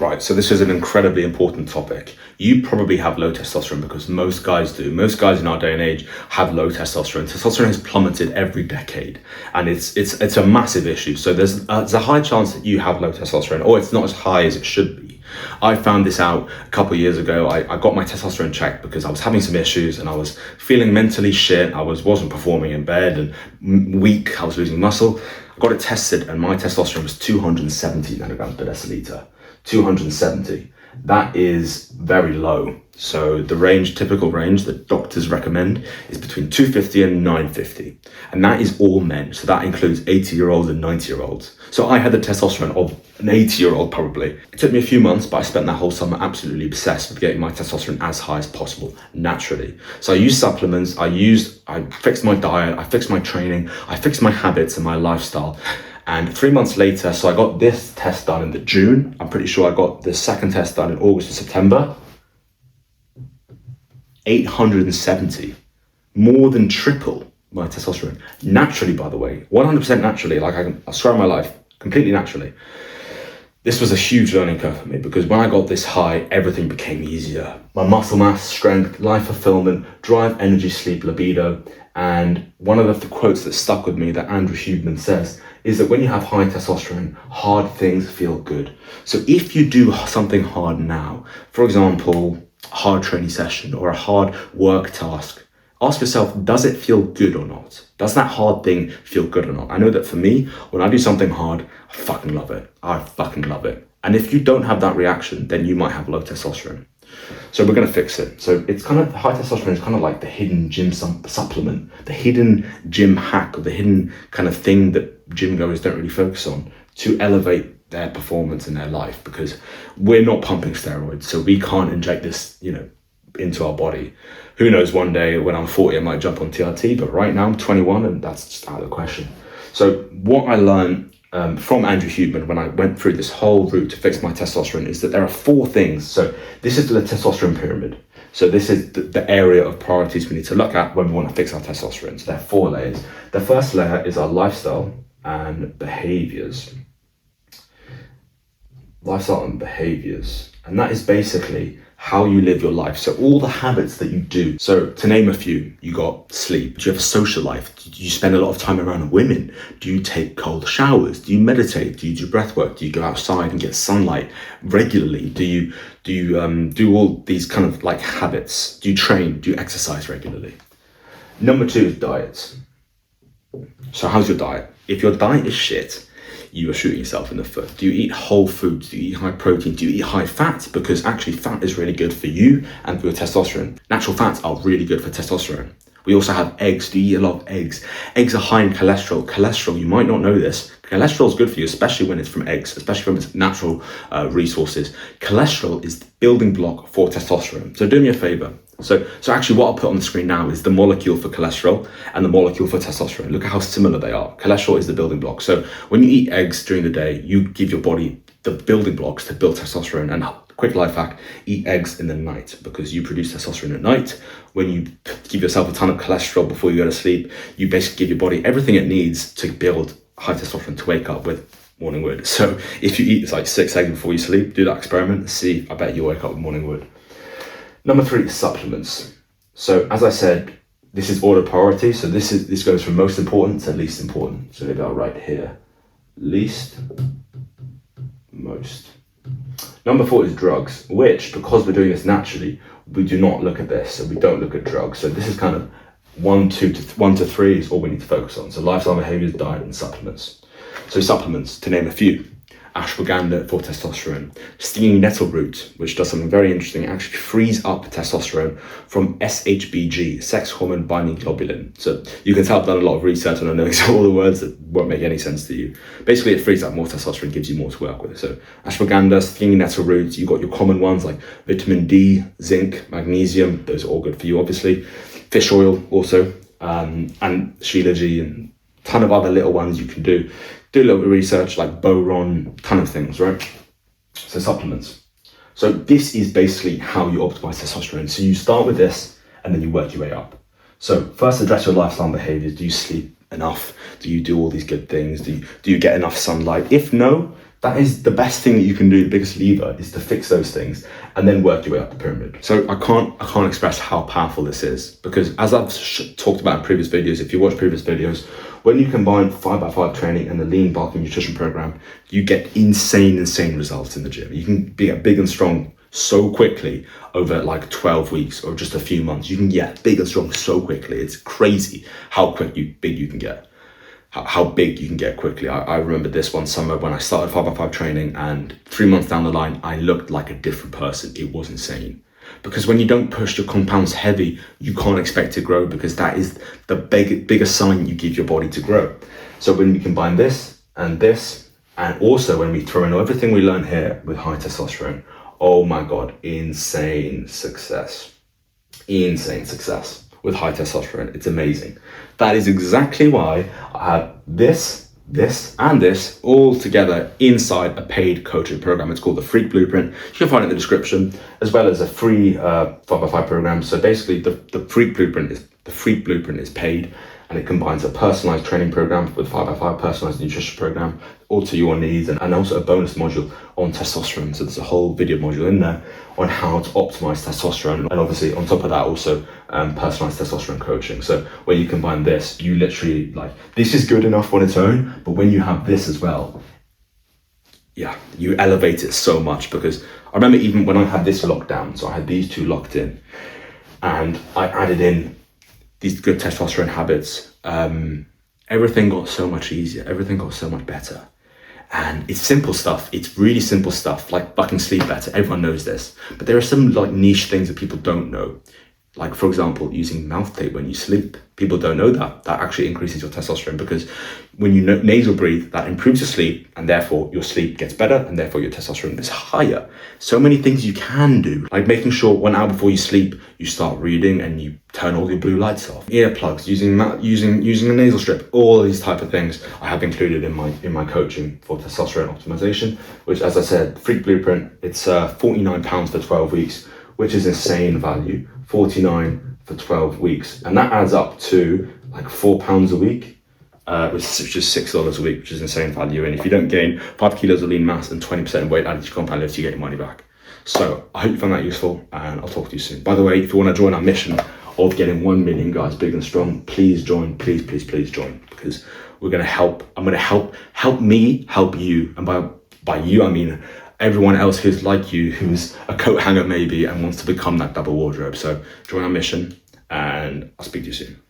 Right, so this is an incredibly important topic. You probably have low testosterone because most guys do. Most guys in our day and age have low testosterone. Testosterone has plummeted every decade, and it's a massive issue. So there's a high chance that you have low testosterone, or it's not as high as it should be. I found this out a couple of years ago. I got my testosterone checked because I was having some issues and I was feeling mentally shit. I wasn't performing in bed and weak. I was losing muscle. I got it tested and my testosterone was 270 nanograms per deciliter. 270. That is very low. So the typical range that doctors recommend is between 250 and 950. And that is all men. So that includes 80-year-olds and 90-year-olds. So I had the testosterone of an 80-year-old probably. It took me a few months, but I spent that whole summer absolutely obsessed with getting my testosterone as high as possible, naturally. So I used supplements, I fixed my diet, I fixed my training, I fixed my habits and my lifestyle. And 3 months later, so I got this test done in June. I'm pretty sure I got the second test done in August or September. 870, more than triple my testosterone. Naturally, by the way, 100% naturally, like I swear on my life, completely naturally. This was a huge learning curve for me because when I got this high, everything became easier. My muscle mass, strength, life fulfillment, drive, energy, sleep, libido. And one of the quotes that stuck with me that Andrew Huberman says is that when you have high testosterone, hard things feel good. So if you do something hard now, for example, a hard training session or a hard work task, ask yourself, does it feel good or not? Does that hard thing feel good or not? I know that for me, when I do something hard, I fucking love it. I fucking love it. And if you don't have that reaction, then you might have low testosterone. So we're going to fix it. So it's kind of, high testosterone is kind of like the hidden gym supplement, the hidden gym hack, or the hidden kind of thing that gym goers don't really focus on to elevate their performance in their life, because we're not pumping steroids. So we can't inject this, into our body. Who knows, one day when I'm 40, I might jump on TRT, but right now I'm 21 and that's just out of the question. So what I learned from Andrew Huberman when I went through this whole route to fix my testosterone is that there are 4 things. So this is the testosterone pyramid. So this is the area of priorities we need to look at when we want to fix our testosterone. So there are 4 layers. The first layer is our lifestyle and behaviors. Lifestyle and behaviors. And that is basically how you live your life. So all the habits that you do. So to name a few, you got sleep. Do you have a social life? Do you spend a lot of time around women? Do you take cold showers? Do you meditate? Do you do breath work? Do you go outside and get sunlight regularly? Do you do all these kind of like habits? Do you train? Do you exercise regularly? Number 2 is diet. So how's your diet? If your diet is shit, you are shooting yourself in the foot. Do you eat whole foods? Do you eat high protein? Do you eat high fat? Because actually fat is really good for you and for your testosterone. Natural fats are really good for testosterone. We also have eggs. Do you eat a lot of eggs? Eggs are high in cholesterol. Cholesterol, you might not know this. Cholesterol is good for you, especially when it's from eggs, especially from its natural resources. Cholesterol is the building block for testosterone. So do me a favor. So actually what I'll put on the screen now is the molecule for cholesterol and the molecule for testosterone. Look at how similar they are. Cholesterol is the building block. So when you eat eggs during the day, you give your body the building blocks to build testosterone. And quick life hack, eat eggs in the night because you produce testosterone at night. When you give yourself a ton of cholesterol before you go to sleep, you basically give your body everything it needs to build high testosterone to wake up with morning wood. So if you eat like 6 eggs before you sleep, do that experiment, see, I bet you'll wake up with morning wood. Number 3 is supplements. So as I said, this is order priority. So this goes from most important to least important. So maybe I'll write here, least, most. Number 4 is drugs, which, because we're doing this naturally, we do not look at this. So we don't look at drugs. So this is kind of 1 to 3 is all we need to focus on. So lifestyle, behaviors, diet, and supplements. So supplements, to name a few: ashwagandha for testosterone, stinging nettle root, which does something very interesting. It actually frees up testosterone from SHBG, sex hormone binding globulin. So you can tell I've done a lot of research and I know all the words that won't make any sense to you. Basically, it frees up more testosterone, gives you more to work with. So ashwagandha, stinging nettle root, you've got your common ones like vitamin D, zinc, magnesium. Those are all good for you, obviously. Fish oil also, and shilajit, and a ton of other little ones you can do. Do a little bit of research like boron, ton of things, right? So supplements. So this is basically how you optimize testosterone. So you start with this and then you work your way up. So first address your lifestyle and behaviors. Do you sleep enough? Do you do all these good things? Do you get enough sunlight? If no, That is the best thing that you can do. The biggest lever is to fix those things and then work your way up the pyramid. So I can't express how powerful this is, because as I've talked about in previous videos, if you watch previous videos, when you combine 5x5 training and the lean bulk and nutrition program, you get insane results in the gym. You can get big and strong so quickly over like 12 weeks or just a few months. You can get big and strong so quickly. It's crazy how big you can get. How big you can get quickly. I remember this one summer when I started 5x5 training, and 3 months down the line, I looked like a different person. It was insane. Because when you don't push your compounds heavy, you can't expect to grow, because that is the biggest sign you give your body to grow. So when we combine this, and also when we throw in everything we learn here with high testosterone, oh my God, insane success. Insane success with high testosterone. It's amazing. That is exactly why I have this, and this all together inside a paid coaching program. It's called the Freak Blueprint. You can find it in the description, as well as a free 5x5 program. So basically the Freak Blueprint is paid, and it combines a personalized training program with 5x5 personalized nutrition program, all to your needs, and also a bonus module on testosterone. So there's a whole video module in there on how to optimize testosterone, and obviously on top of that also personalized testosterone coaching. So when you combine this, you literally, like, this is good enough on its own, but when you have this as well, yeah, you elevate it so much. Because I remember even when I had this locked down, so I had these two locked in, and I added in these good testosterone habits, everything got so much easier, everything got so much better. And it's simple stuff, it's really simple stuff, like I can sleep better, everyone knows this. But there are some like niche things that people don't know. Like, for example, using mouth tape when you sleep. People don't know that actually increases your testosterone, because when you nasal breathe, that improves your sleep, and therefore your sleep gets better, and therefore your testosterone is higher. So many things you can do, like making sure 1 hour before you sleep, you start reading and you turn all your blue lights off. Earplugs, using a nasal strip, all these type of things I have included in my coaching for testosterone optimization, which, as I said, Freak Blueprint, it's £49 for 12 weeks, which is insane value. 49 for 12 weeks, and that adds up to like £4 a week, which is $6 a week, which is insane value. And if you don't gain 5 kilos of lean mass and 20% weight added to compound lifts, you get your money back. So I hope you found that useful, and I'll talk to you soon. By the way, if you want to join our mission of getting 1 million guys big and strong, please join, please join, because I'm going to help me help you. And by you, I mean everyone else who's like you, who's a coat hanger maybe and wants to become that double wardrobe. So join our mission, and I'll speak to you soon.